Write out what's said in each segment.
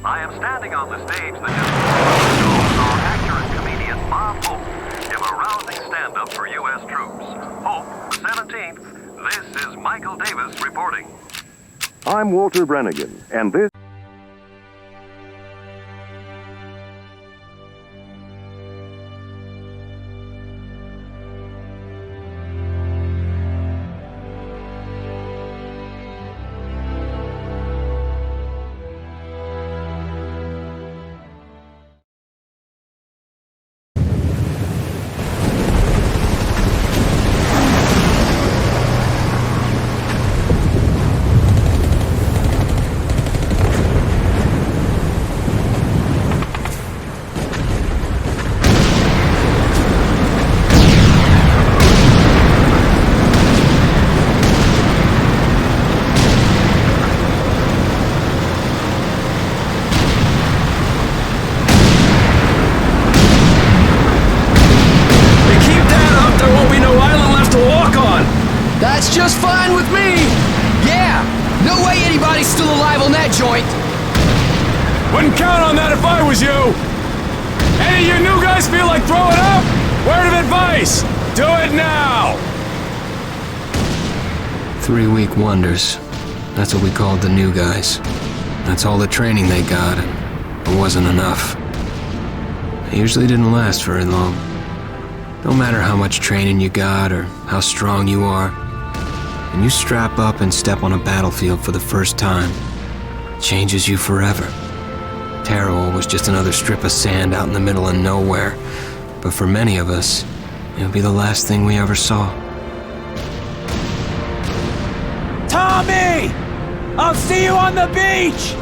I am standing on the stage that just saw actor and comedian Bob Hope give a rousing stand-up for U.S. troops. Hope, the 17th. This is Michael Davis reporting. I'm Walter Brennigan, and this... That's just fine with me! Yeah! No way anybody's still alive on that joint! Wouldn't count on that if I was you! Any of you new guys feel like throwing up? Word of advice! Do it now! 3-week wonders. That's what we called the new guys. That's all the training they got, and it wasn't enough. It usually didn't last very long. No matter how much training you got or how strong you are, when you strap up and step on a battlefield for the first time, it changes you forever. Terror was just another strip of sand out in the middle of nowhere, but for many of us, it would be the last thing we ever saw. Tommy! I'll see you on the beach!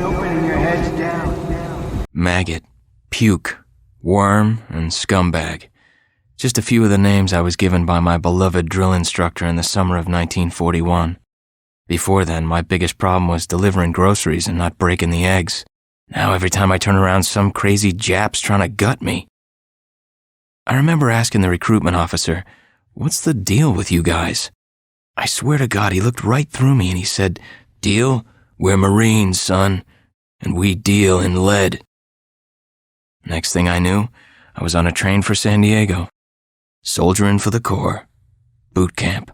open and your head's down. Maggot, puke, worm, and scumbag. Just a few of the names I was given by my beloved drill instructor in the summer of 1941. Before then, my biggest problem was delivering groceries and not breaking the eggs. Now every time I turn around, some crazy Jap's trying to gut me. I remember asking the recruitment officer, "What's the deal with you guys?" I swear to God, he looked right through me and he said, "Deal? We're Marines, son, and we deal in lead." Next thing I knew, I was on a train for San Diego. Soldiering for the Corps. Boot camp.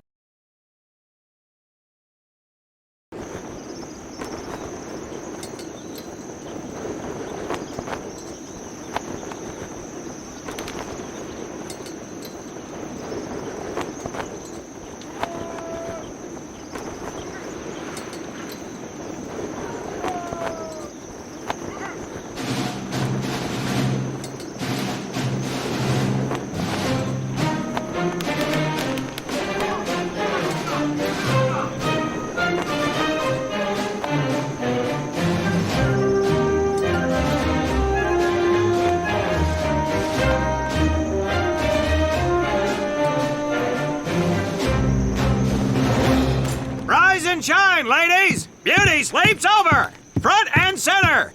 Shine, ladies! Beauty sleeps over! Front and center!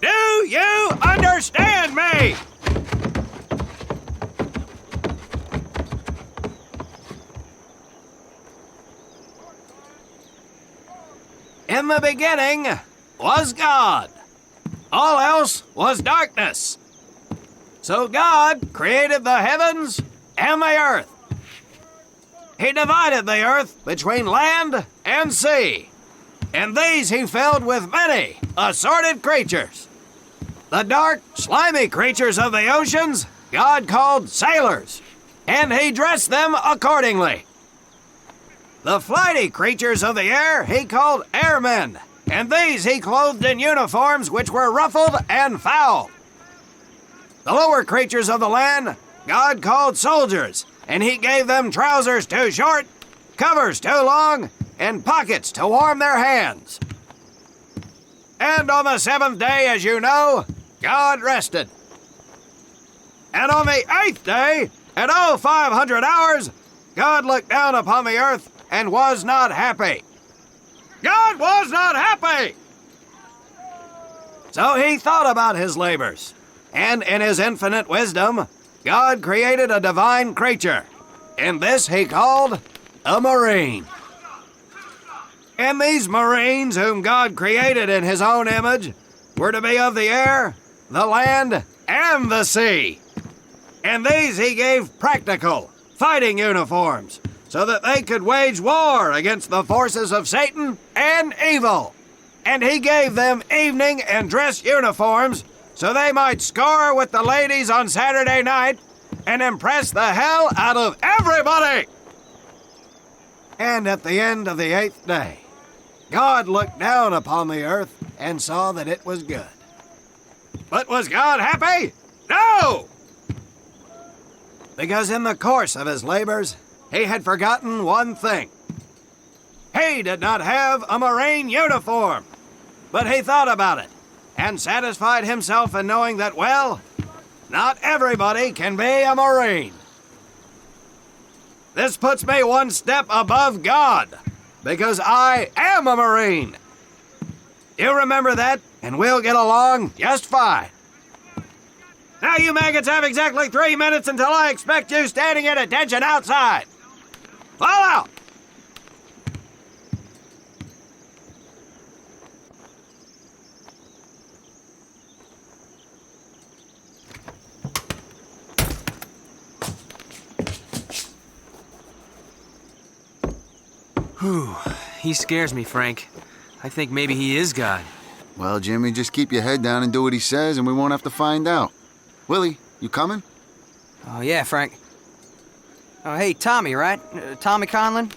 Do you understand me? In the beginning was God. All else was darkness. So God created the heavens and the earth. He divided the earth between land and sea, and these he filled with many assorted creatures. The dark, slimy creatures of the oceans God called sailors, and he dressed them accordingly. The flighty creatures of the air he called airmen, and these he clothed in uniforms which were ruffled and foul. The lower creatures of the land God called soldiers, and he gave them trousers too short, covers too long, and pockets to warm their hands. And on the seventh day, as you know, God rested. And on the eighth day, at 0500 hours, God looked down upon the earth and was not happy. God was not happy! So he thought about his labors, and in his infinite wisdom, God created a divine creature, and this he called a Marine. And these Marines, whom God created in his own image, were to be of the air, the land, and the sea. And these he gave practical, fighting uniforms, so that they could wage war against the forces of Satan and evil. And he gave them evening and dress uniforms, so they might score with the ladies on Saturday night and impress the hell out of everybody. And at the end of the eighth day, God looked down upon the earth and saw that it was good. But was God happy? No! Because in the course of his labors, he had forgotten one thing. He did not have a Marine uniform, but he thought about it and satisfied himself in knowing that, well, not everybody can be a Marine. This puts me one step above God, because I am a Marine. You remember that, and we'll get along just fine. Now you maggots have exactly 3 minutes until I expect you standing at attention outside. Fall out! Whew. He scares me, Frank. I think maybe he is God. Well, Jimmy, just keep your head down and do what he says, and we won't have to find out. Willie, you coming? Oh, yeah, Frank. Oh, hey, Tommy, right? Tommy Conlon?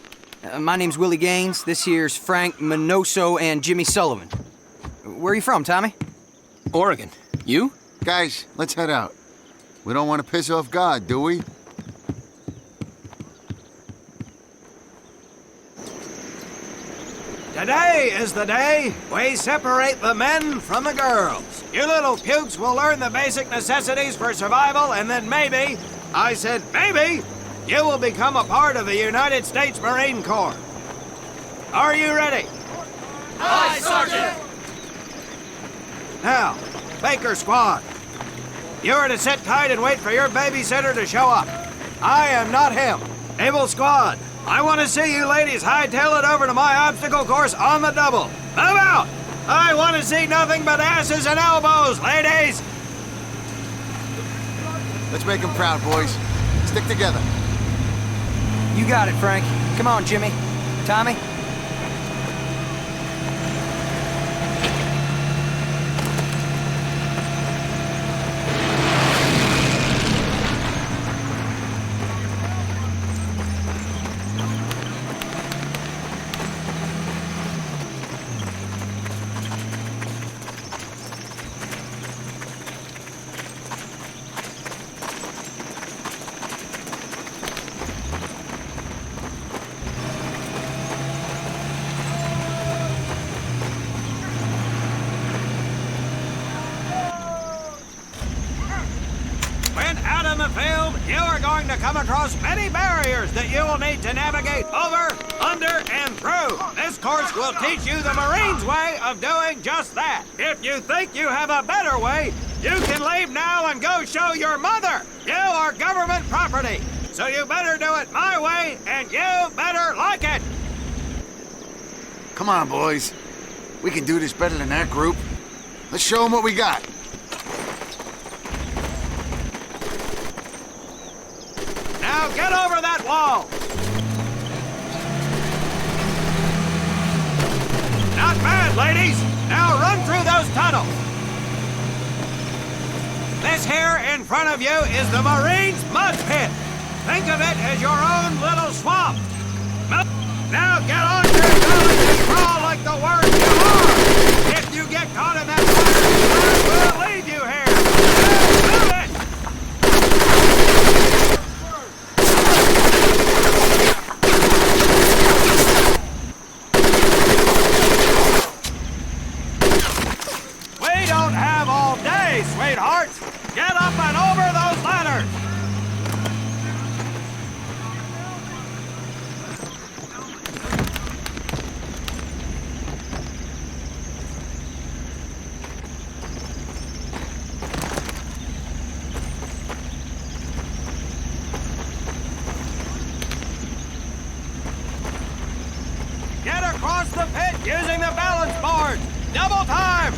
My name's Willie Gaines. This here's Frank Minoso and Jimmy Sullivan. Where are you from, Tommy? Oregon. You? Guys, let's head out. We don't want to piss off God, do we? Today is the day we separate the men from the girls. You little pukes will learn the basic necessities for survival, and then maybe, I said maybe, you will become a part of the United States Marine Corps. Are you ready? Aye, Sergeant! Now, Baker Squad, you are to sit tight and wait for your babysitter to show up. I am not him. Able Squad, I want to see you ladies hightail it over to my obstacle course on the double. Move out! I want to see nothing but asses and elbows, ladies! Let's make them proud, boys. Stick together. You got it, Frank. Come on, Jimmy. Tommy? When out in the field, you are going to come across many barriers that you will need to navigate over, under, and through. This course will teach you the Marines' way of doing just that. If you think you have a better way, you can leave now and go show your mother. You are government property, so you better do it my way, and you better like it. Come on, boys. We can do this better than that group. Let's show them what we got. Now get over that wall. Not bad, ladies. Now run through those tunnels. This here in front of you is the Marines' mud pit. Think of it as your own little swamp. Now get on your belly and crawl like the worm you are. If you get caught in that fire, we'll leave you here. Move it! We don't have all day, sweethearts. Get up and over those ladders. Get across the pit using the balance board. Double time.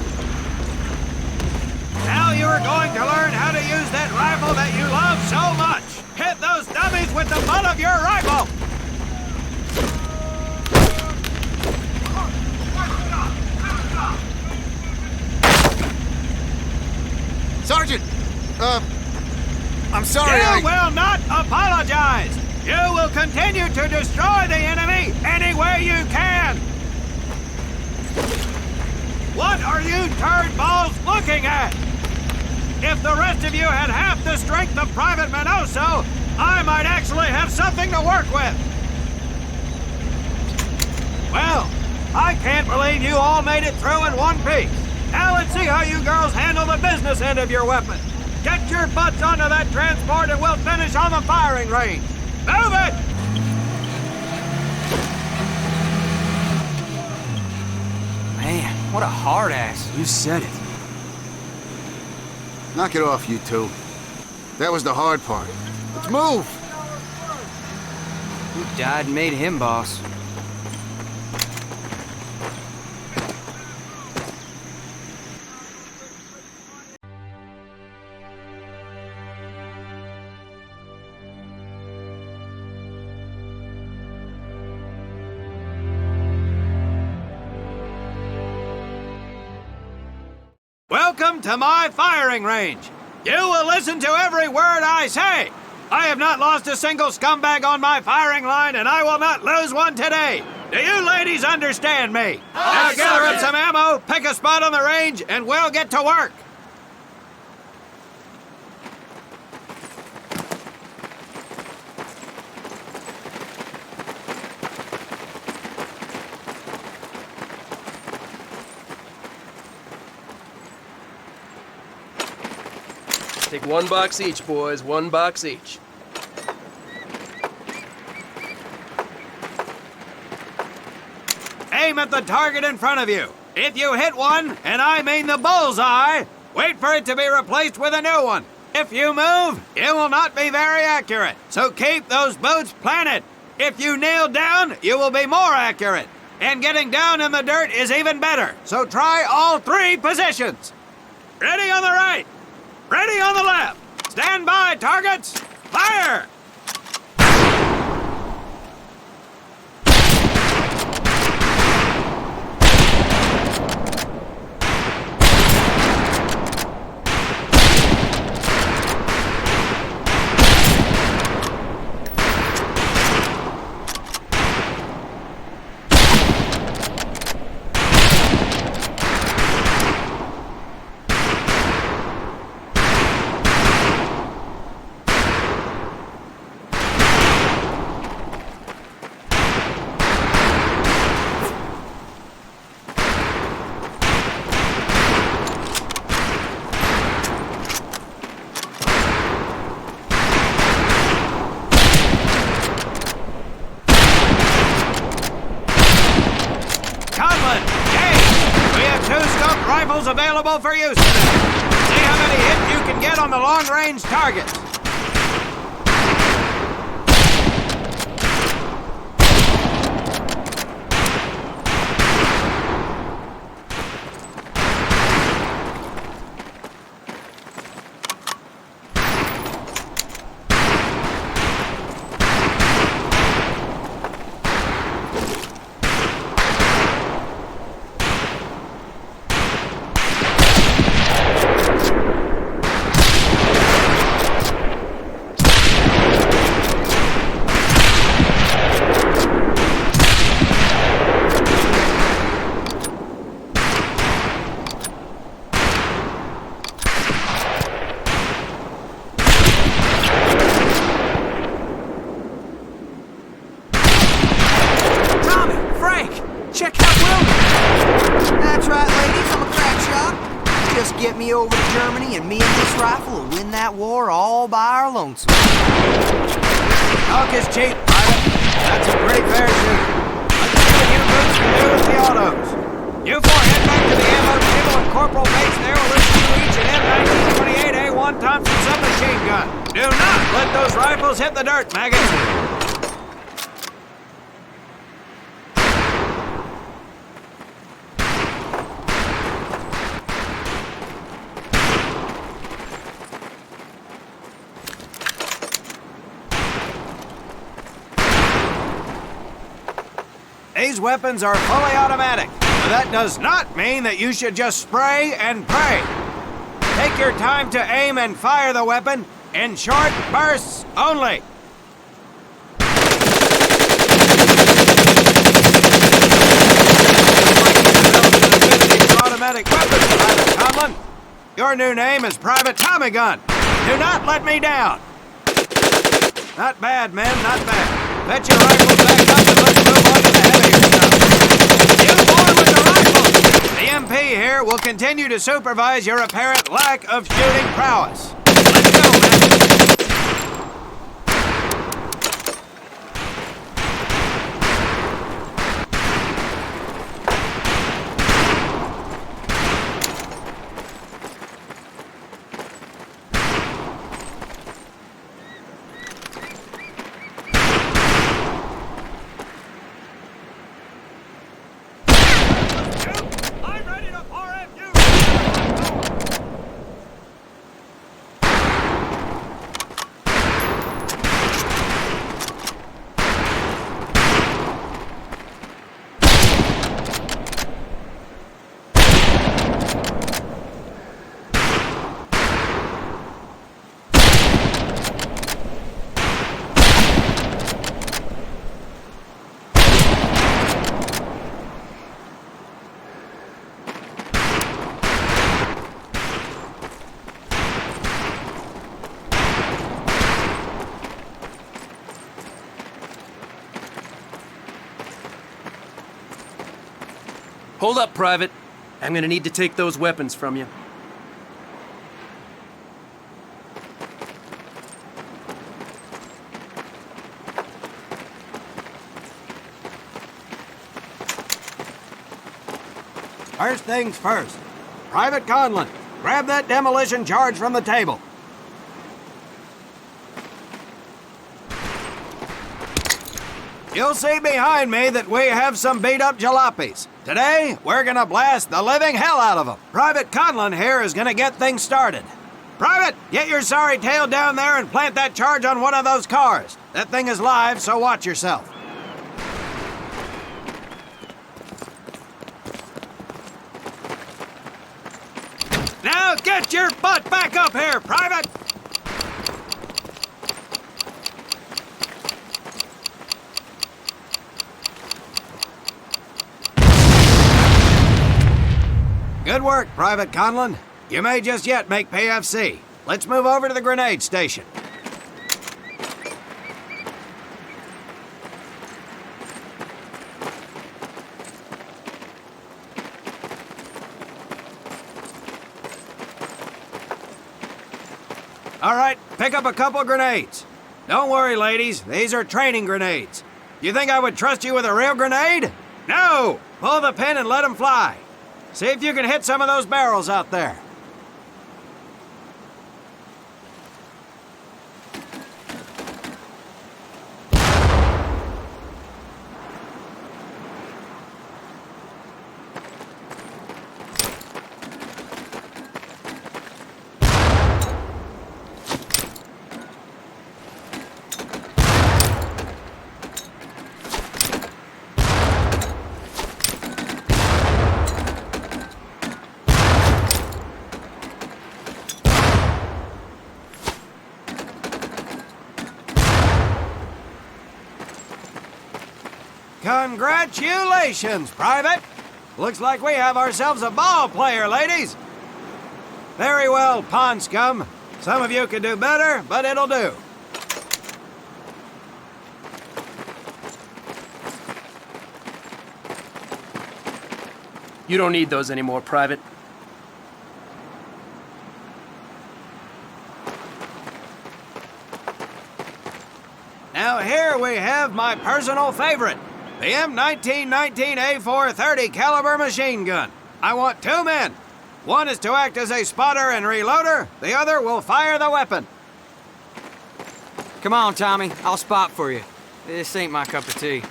Now you are going to learn how to use that rifle that you love so much. Hit those dummies with the butt of your rifle. Sergeant! I'm sorry, You will not apologize. You will continue to destroy the enemy any way you can. What are you turd balls looking at? If the rest of you had half the strength of Private Minoso, I might actually have something to work with. Well, I can't believe you all made it through in one piece. Now let's see how you girls handle the business end of your weapon. Get your butts onto that transport and we'll finish on the firing range. Move it! Man, what a hard ass. You said it. Knock it off, you two. That was the hard part. Let's move! Who died and made him boss? Welcome to my firing range. You will listen to every word I say. I have not lost a single scumbag on my firing line, and I will not lose one today. Do you ladies understand me? Now gather up some ammo, pick a spot on the range, and we'll get to work. Take 1 box each, boys. 1 box each. Aim at the target in front of you. If you hit one, and I mean the bullseye, wait for it to be replaced with a new one. If you move, it will not be very accurate. So keep those boots planted. If you kneel down, you will be more accurate. And getting down in the dirt is even better. So try all 3 positions. Ready on the right. Ready on the left. Stand by, targets. Fire! Available for use today. See how many hits you can get on the long-range targets. Get me over to Germany, and me and this rifle will win that war all by our lonesome. Talk is cheap, Private. That's a pretty fair shoot. Let's see what you boots can do with the autos. You 4 head back to the ammo table and Corporal Bates there will listen to each an M1928A1 Thompson submachine gun. Do not let those rifles hit the dirt, maggots. These weapons are fully automatic. That does not mean that you should just spray and pray. Take your time to aim and fire the weapon in short bursts only. Automatic weapons, Private Tomlin. Your new name is Private Tommy Gun. Do not let me down. Not bad, men, not bad. Let your rifles back up and let's move on to the heavier stuff. You boy with the rifles! The MP here will continue to supervise your apparent lack of shooting prowess. Let's go, man. Hold up, Private. I'm gonna need to take those weapons from you. First things first. Private Conlon, grab that demolition charge from the table. You'll see behind me that we have some beat-up jalopies. Today, we're gonna blast the living hell out of them. Private Conlon here is gonna get things started. Private, get your sorry tail down there and plant that charge on one of those cars. That thing is live, so watch yourself. Now get your butt back up here, Private! Good work, Private Conlon. You may just yet make PFC. Let's move over to the grenade station. All right, pick up a couple grenades. Don't worry, ladies. These are training grenades. You think I would trust you with a real grenade? No! Pull the pin and let them fly. See if you can hit some of those barrels out there. Congratulations, Private! Looks like we have ourselves a ball player, ladies! Very well, pond scum. Some of you could do better, but it'll do. You don't need those anymore, Private. Now here we have my personal favorite, the M1919A430 caliber machine gun. I want 2 men. One is to act as a spotter and reloader. The other will fire the weapon. Come on, Tommy. I'll spot for you. This ain't my cup of tea.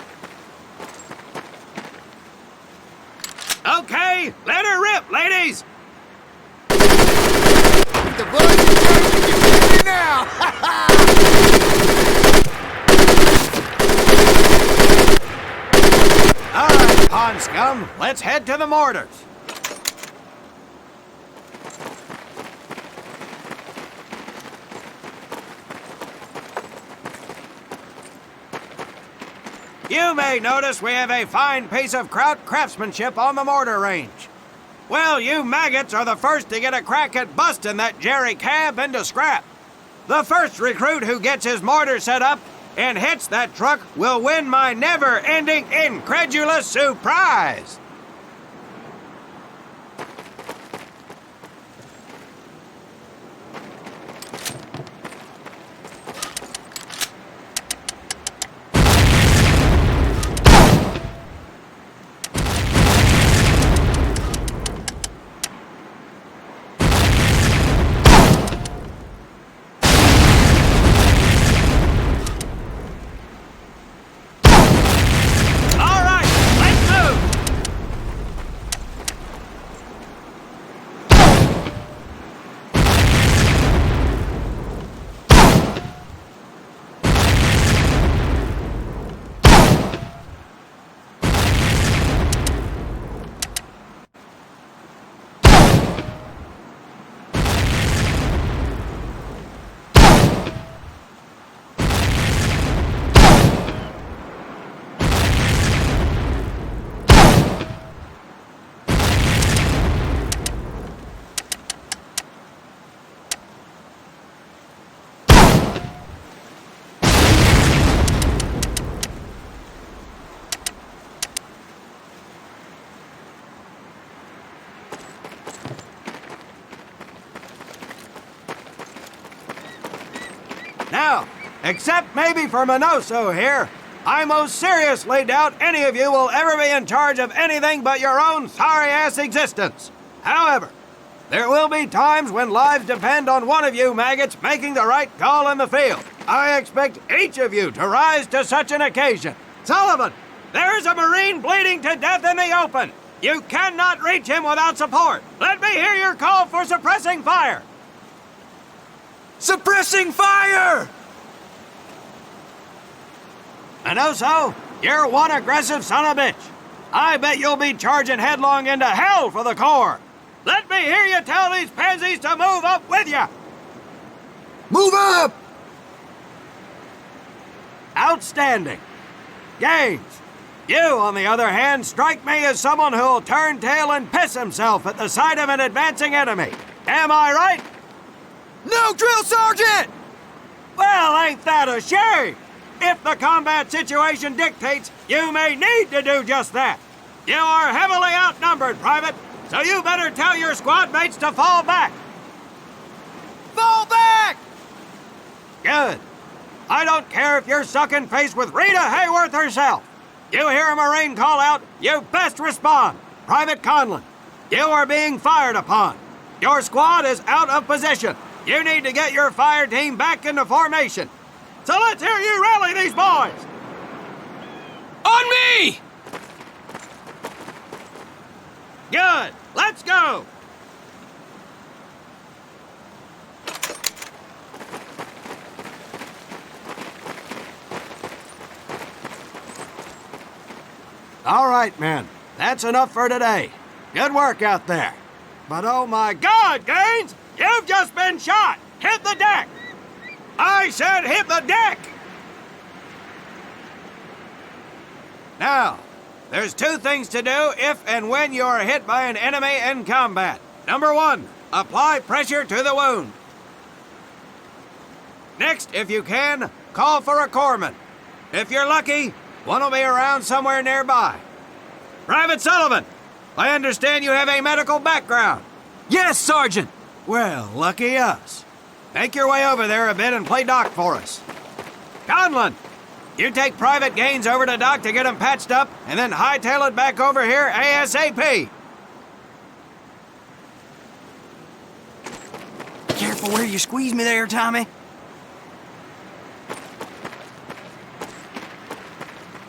Okay, let her rip, ladies! The bullets are charging now! All right, pond scum, let's head to the mortars. You may notice we have a fine piece of kraut craftsmanship on the mortar range. Well, you maggots are the first to get a crack at busting that Jerry cab into scrap. The first recruit who gets his mortar set up and hits that truck will win my never-ending incredulous surprise. Now, except maybe for Minoso here, I most seriously doubt any of you will ever be in charge of anything but your own sorry-ass existence. However, there will be times when lives depend on one of you maggots making the right call in the field. I expect each of you to rise to such an occasion. Sullivan, there's a Marine bleeding to death in the open. You cannot reach him without support. Let me hear your call for suppressing fire. Suppressing fire! Minoso, you're one aggressive son of a bitch. I bet you'll be charging headlong into hell for the Corps. Let me hear you tell these pansies to move up with you. Move up! Outstanding. Gaines, you, on the other hand, strike me as someone who'll turn tail and piss himself at the sight of an advancing enemy. Am I right? No, drill sergeant! Well, ain't that a shame? If the combat situation dictates, you may need to do just that. You are heavily outnumbered, Private, so you better tell your squad mates to fall back. Fall back! Good. I don't care if you're sucking face with Rita Hayworth herself. You hear a Marine call out, you best respond. Private Conlon, you are being fired upon. Your squad is out of position. You need to get your fire team back into formation. So let's hear you rally these boys. On me! Good. Let's go. All right, men. That's enough for today. Good work out there. But oh my God, Gaines! You've just been shot! Hit the deck! I said hit the deck! Now, there's two things to do if and when you are hit by an enemy in combat. Number one, apply pressure to the wound. Next, if you can, call for a corpsman. If you're lucky, one will be around somewhere nearby. Private Sullivan, I understand you have a medical background. Yes, Sergeant! Well, lucky us. Make your way over there a bit and play doc for us. Conlon, you take Private Gaines over to doc to get him patched up, and then hightail it back over here ASAP. Careful where you squeeze me there, Tommy.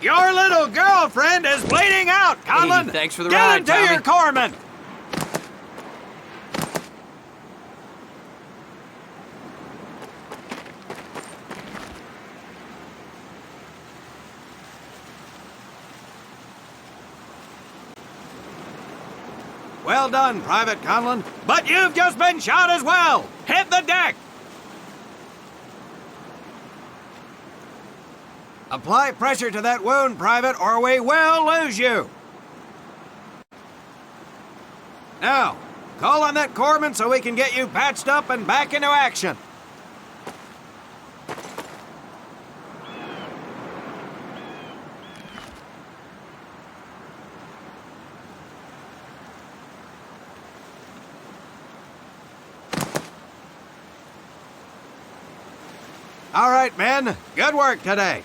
Your little girlfriend is bleeding out, Conlon. Hey, thanks for the Get ride, into Tommy. your corpsman. Well done, Private Conlon. But you've just been shot as well. Hit the deck. Apply pressure to that wound, Private, or we will lose you. Now, call on that corpsman so we can get you patched up and back into action. All right, men. Good work today.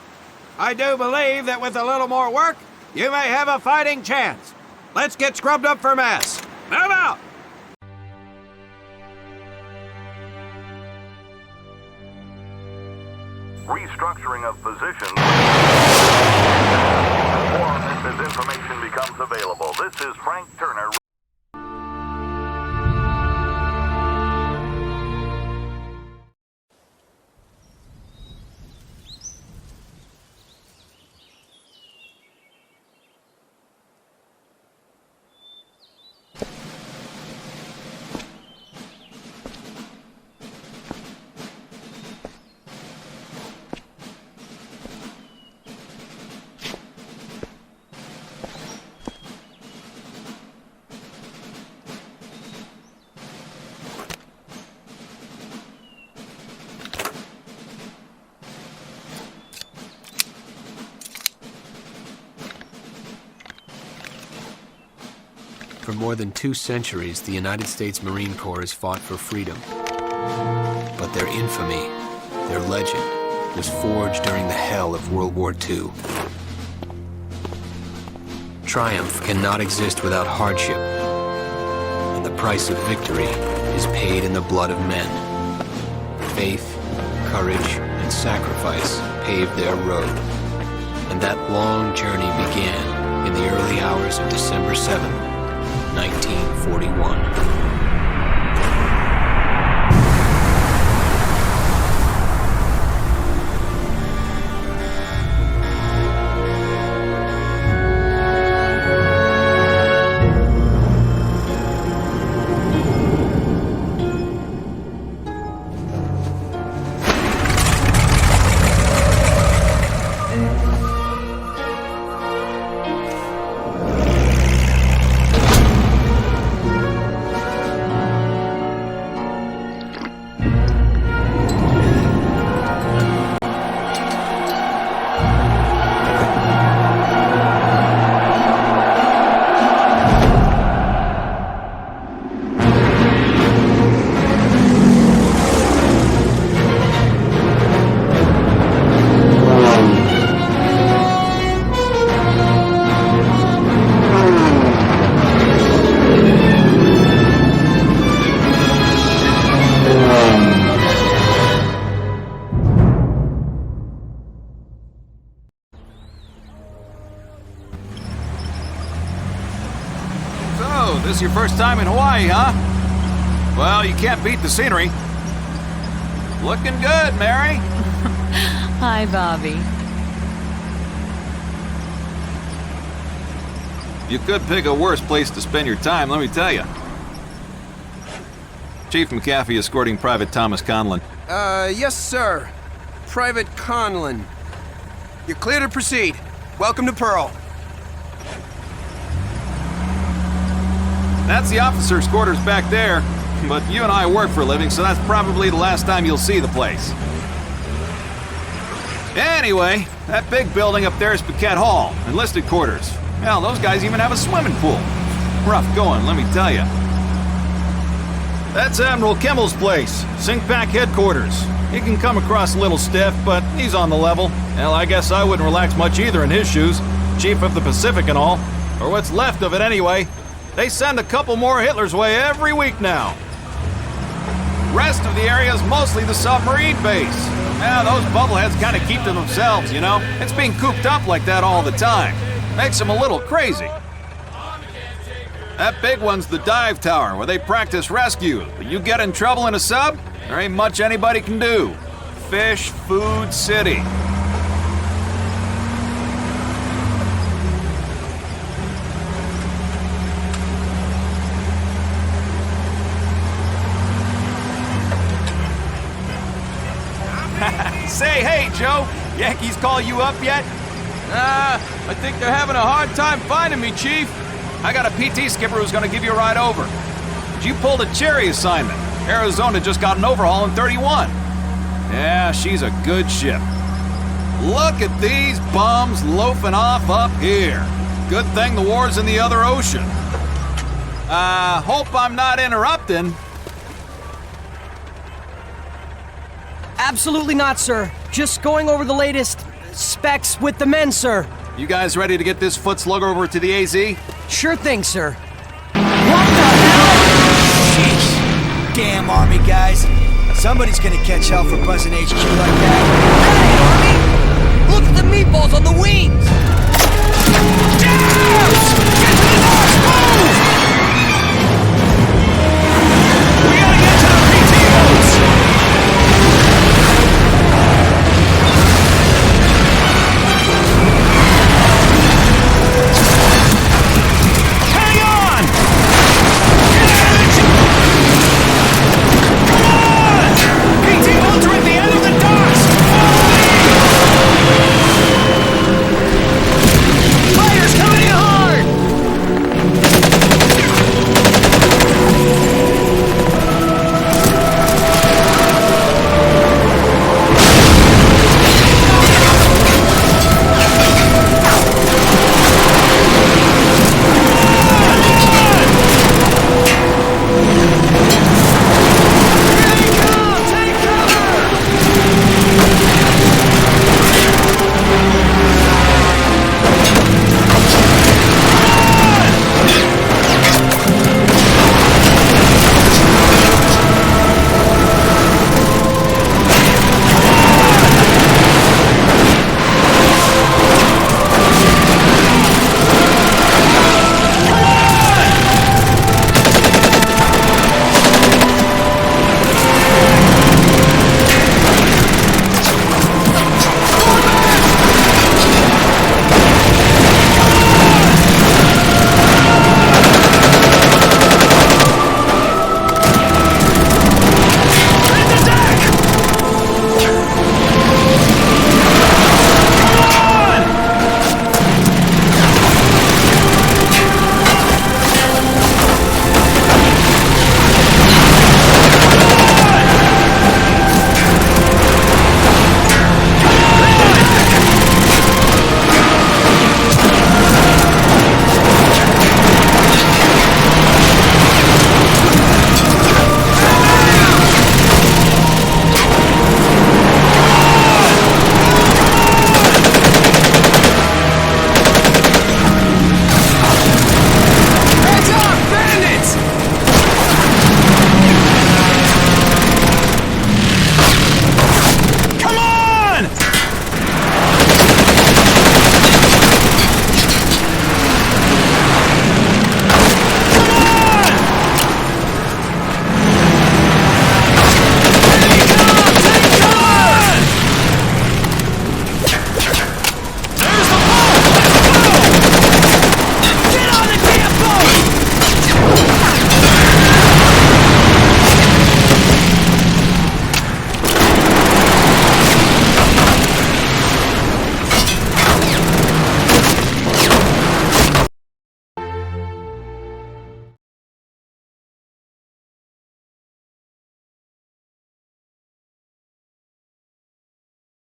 I do believe that with a little more work, you may have a fighting chance. Let's get scrubbed up for mass. Move out! Restructuring of positions. Inform as information becomes available. This is Frank Turner. For more than 2 centuries, the United States Marine Corps has fought for freedom. But their infamy, their legend, was forged during the hell of World War II. Triumph cannot exist without hardship, and the price of victory is paid in the blood of men. Faith, courage, and sacrifice paved their road, and that long journey began in the early hours of December 7th, 1941. This is your first time in Hawaii, huh? Well, you can't beat the scenery. Looking good, Mary. Hi, Bobby. You could pick a worse place to spend your time, let me tell you. Chief McAfee escorting Private Thomas Conlon. Yes, sir. Private Conlon. You're clear to proceed. Welcome to Pearl. That's the officers' quarters back there, but you and I work for a living, so that's probably the last time you'll see the place. Anyway, that big building up there is Paquette Hall, enlisted quarters. Hell, those guys even have a swimming pool. Rough going, let me tell you. That's Admiral Kimmel's place, SINCPAC headquarters. He can come across a little stiff, but he's on the level. Hell, I guess I wouldn't relax much either in his shoes. Chief of the Pacific and all. Or what's left of it anyway. They send a couple more Hitler's way every week now. Rest of the area is mostly the submarine base. Yeah, those bubbleheads kind of keep to themselves, you know? It's being cooped up like that all the time. Makes them a little crazy. That big one's the dive tower, where they practice rescue. But you get in trouble in a sub, there ain't much anybody can do. Fish Food City. Say, hey, Joe, Yankees call you up yet? I think they're having a hard time finding me, Chief. I got a PT skipper who's gonna give you a ride over. But you pulled a Cherry assignment. Arizona just got an overhaul in 31. Yeah, she's a good ship. Look at these bums loafing off up here. Good thing the war's in the other ocean. Hope I'm not interrupting. Absolutely not, sir. Just going over the latest specs with the men, sir. You guys ready to get this foot slugger over to the AZ? Sure thing, sir. What the hell? Jeez. Damn Army guys. Somebody's gonna catch hell for buzzing HQ like that. Hey, Army! Look at the meatballs on the wings! Yes!